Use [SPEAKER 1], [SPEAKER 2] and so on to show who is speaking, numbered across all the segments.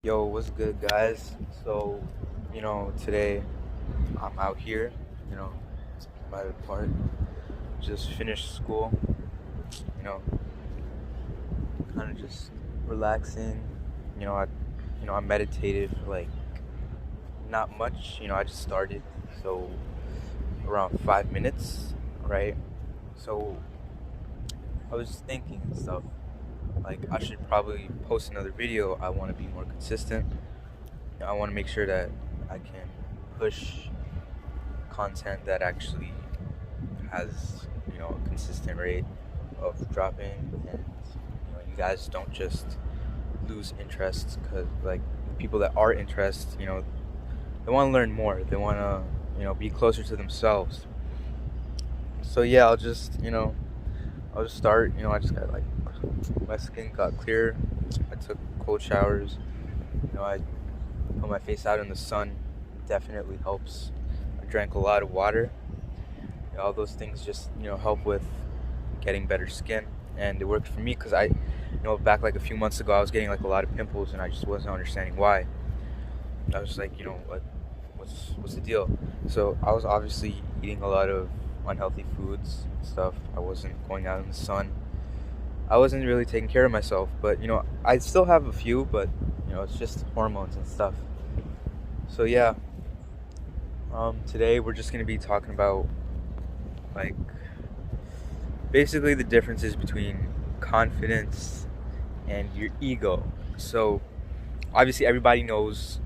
[SPEAKER 1] Yo, what's good, guys? So, today I'm out here, you know, by the park, just finished school, you know, kind of just relaxing. You know, I, I meditated for like not much. I just started, so around 5 minutes, right? So I was thinking and stuff. Like I should probably post another video. I want to be more consistent. I want to make sure that I can push content that actually has a consistent rate of dropping, and you guys don't just lose interest because like people that are interested, they want to learn more. They want to be closer to themselves. So yeah, I'll just start. I just got like my skin got clear. I took cold showers. I put my face out in the sun. Definitely helps. I drank a lot of water. All those things just help with getting better skin, and it worked for me because back like a few months ago I was getting like a lot of pimples and I just wasn't understanding why. I was like, what's the deal? So I was obviously eating a lot of unhealthy foods and stuff. I wasn't going out in the sun. I wasn't really taking care of myself, but I still have a few, but it's just hormones and stuff. So yeah, today we're just gonna be talking about like basically the differences between confidence and your ego. So obviously everybody knows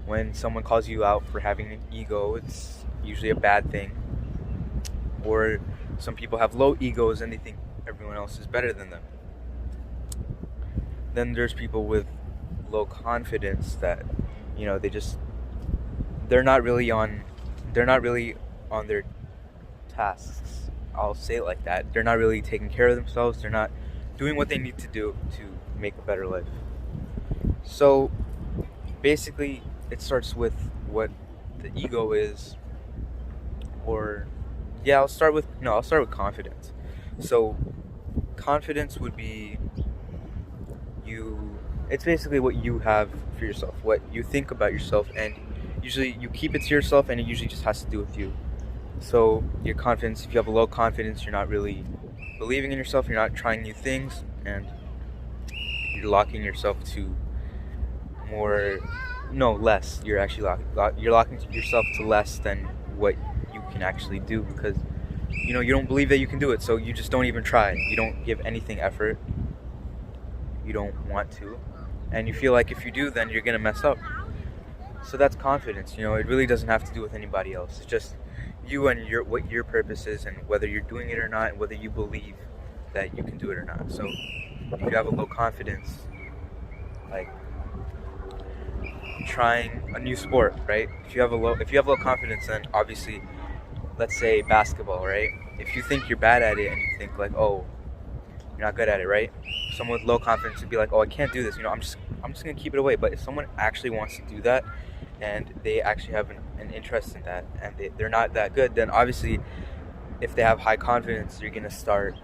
[SPEAKER 1] when someone calls you out for having an ego, it's usually a bad thing. Or some people have low egos and they think everyone else is better than them. Then there's people with low confidence that they just they're not really on they're not really on their tasks. I'll say it like that. They're not really taking care of themselves. They're not doing what they need to do to make a better life. So basically, it starts with what the ego is, or yeah, I'll start with confidence. So confidence would be you. It's basically what you have for yourself, what you think about yourself, and usually you keep it to yourself, and it usually just has to do with you. So your confidence, if you have a low confidence, you're not really believing in yourself, you're not trying new things, and you're locking yourself to more, no, less. You're actually you're locking yourself to less than what you can actually do because you don't believe that you can do it, so you just don't even try. You don't give anything effort. You don't want to, and you feel like if you do, then you're gonna mess up. So that's confidence. It really doesn't have to do with anybody else. It's just you and what your purpose is and whether you're doing it or not and whether you believe that you can do it or not. So if you have a low confidence, like trying a new sport, right? If you have low confidence, then obviously, let's say basketball, right? If you think you're bad at it and you think like, oh, you're not good at it, right? Someone with low confidence would be like, oh, I can't do this. I'm just gonna keep it away. But if someone actually wants to do that and they actually have an interest in that and they're not that good, then obviously if they have high confidence, you're gonna start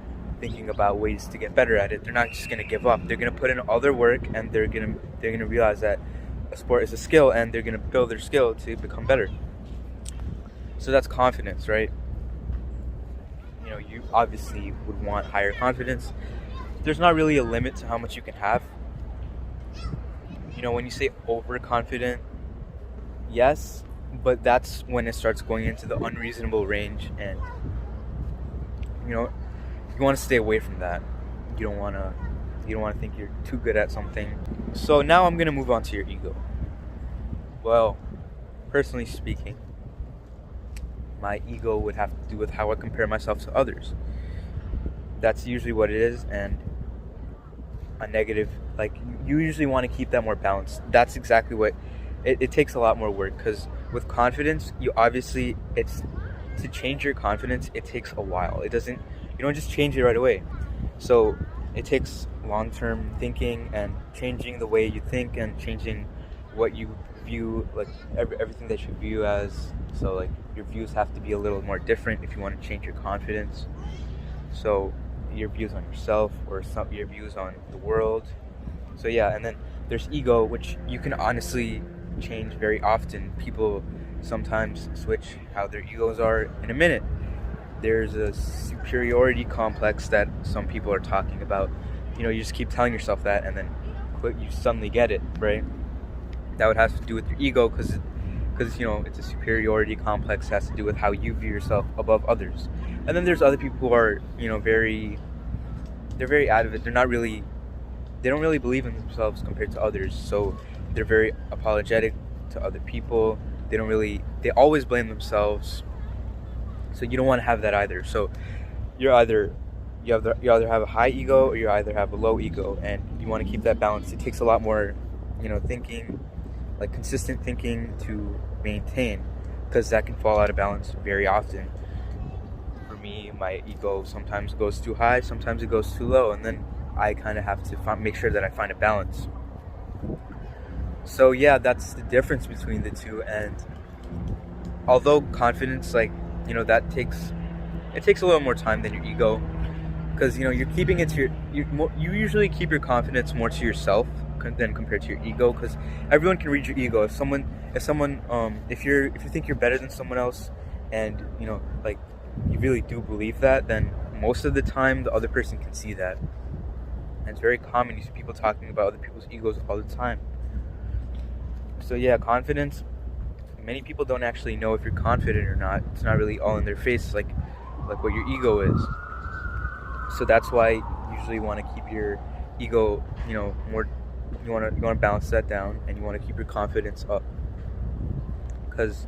[SPEAKER 1] thinking about ways to get better at it. They're not just gonna give up. They're gonna put in all their work and they're gonna realize that a sport is a skill and they're gonna build their skill to become better. So that's confidence, right? You obviously would want higher confidence. There's not really a limit to how much you can have. When you say overconfident, yes, but that's when it starts going into the unreasonable range, and you want to stay away from that. You don't want to think you're too good at something. So now I'm going to move on to your ego. Well, personally speaking, my ego would have to do with how I compare myself to others. That's usually what it is, and a negative, like, you usually want to keep that more balanced. That's exactly what it takes a lot more work, because with confidence, it's to change your confidence, it takes a while. You don't just change it right away. So it takes long-term thinking and changing the way you think and changing what you view, like everything that you view as. So like your views have to be a little more different if you want to change your confidence. So your views on yourself or your views on the world. So yeah, and then there's ego, which you can honestly change very often. People sometimes switch how their egos are in a minute. There's a superiority complex that some people are talking about. You just keep telling yourself that, and then you suddenly get it, right? That would have to do with your ego, because it's a superiority complex. It has to do with how you view yourself above others. And then there's other people who are they're very out of it. They don't really believe in themselves compared to others, so they're very apologetic to other people. They always blame themselves. So you don't want to have that either. So you either have a high ego, or you either have a low ego, and you want to keep that balance. It takes a lot more thinking, like consistent thinking, to maintain, because that can fall out of balance very often. For me, my ego sometimes goes too high, sometimes it goes too low, and then I kind of have to make sure that I find a balance. So yeah, that's the difference between the two. And although confidence, that takes a little more time than your ego, because you're keeping it to you usually keep your confidence more to yourself than compared to your ego, because everyone can read your ego. If you think you're better than someone else, and you really do believe that, then most of the time the other person can see that. And it's very common. You see people talking about other people's egos all the time. So yeah, confidence, many people don't actually know if you're confident or not. It's not really all in their face, like what your ego is. So that's why you usually want to keep your ego, more. You want to balance that down, and you want to keep your confidence up. Because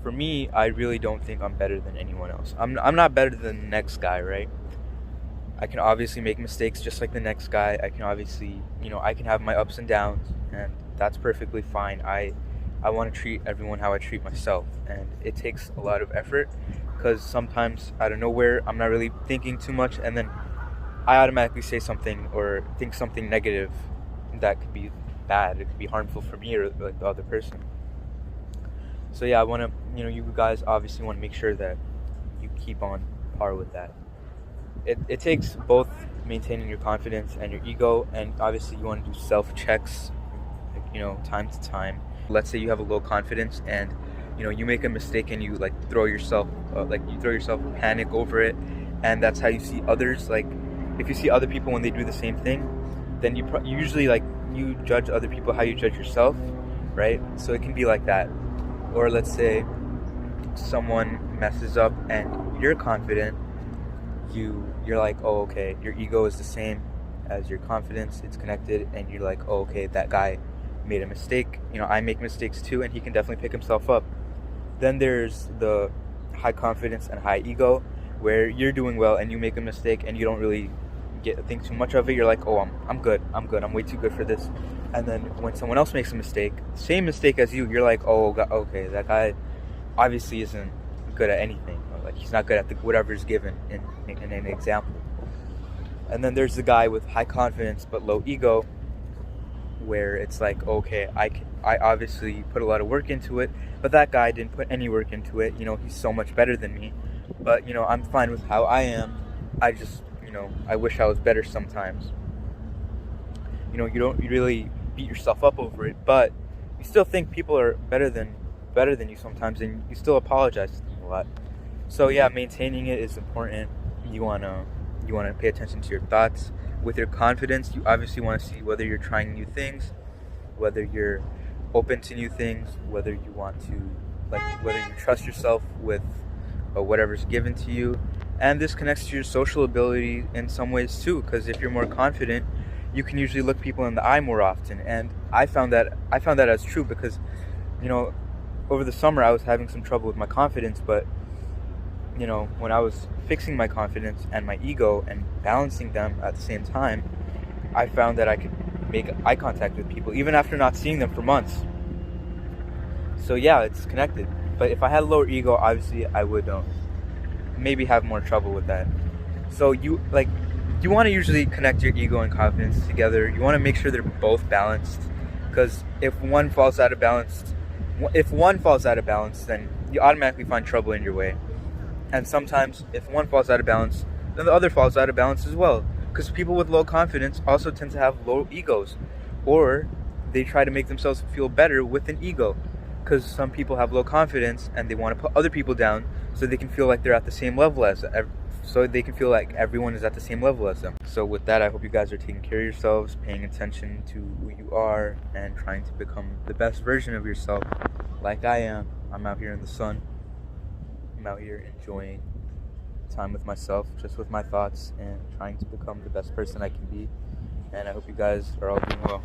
[SPEAKER 1] for me, I really don't think I'm better than anyone else. I'm not better than the next guy, right? I can obviously make mistakes just like the next guy. I can obviously, I can have my ups and downs, and that's perfectly fine. I want to treat everyone how I treat myself, and it takes a lot of effort, because sometimes out of nowhere I'm not really thinking too much, and then I automatically say something or think something negative that could be bad. It could be harmful for me or the other person. So yeah, I want to, you guys obviously want to make sure that you keep on par with that. It takes both maintaining your confidence and your ego, and obviously you want to do self-checks, time to time. Let's say you have a low confidence, and you make a mistake, and you throw yourself panic over it, and that's how you see others. If you see other people when they do the same thing, then you usually you judge other people how you judge yourself, right? So it can be like that. Or let's say someone messes up and you're confident, you're like, oh, okay, your ego is the same as your confidence, it's connected, and you're like, oh, okay, that guy made a mistake, I make mistakes too, and he can definitely pick himself up. Then there's the high confidence and high ego, where you're doing well and you make a mistake and you don't really think too much of it. You're like, oh, I'm good, I'm way too good for this. And then when someone else makes a mistake, same mistake as you, you're like, oh, okay, that guy obviously isn't good at anything, or he's not good at whatever's given in an example. And then there's the guy with high confidence but low ego, where it's like, okay, I obviously put a lot of work into it, but that guy didn't put any work into it. He's so much better than me, but I'm fine with how I am. I just I wish I was better sometimes. You don't really beat yourself up over it, but you still think people are better than you sometimes, and you still apologize to them a lot. So yeah, maintaining it is important. You wanna pay attention to your thoughts. With your confidence, you obviously want to see whether you're trying new things, whether you're open to new things, whether you want to whether you trust yourself with whatever's given to you. And this connects to your social ability in some ways too, because if you're more confident, you can usually look people in the eye more often. And I found that as true, because over the summer I was having some trouble with my confidence, but when I was fixing my confidence and my ego and balancing them at the same time, I found that I could make eye contact with people even after not seeing them for months. So yeah, it's connected. But if I had a lower ego, obviously I would maybe have more trouble with that. So you want to usually connect your ego and confidence together. You want to make sure they're both balanced, because if one falls out of balance, then you automatically find trouble in your way. And sometimes if one falls out of balance, then the other falls out of balance as well, because people with low confidence also tend to have low egos, or they try to make themselves feel better with an ego, because some people have low confidence and they want to put other people down so they can feel like they're at the same level as so they can feel like everyone is at the same level as them. So with that, I hope you guys are taking care of yourselves, paying attention to who you are, and trying to become the best version of yourself, like I am. I'm out here in the sun. I'm out here enjoying time with myself, just with my thoughts, and trying to become the best person I can be. And I hope you guys are all doing well.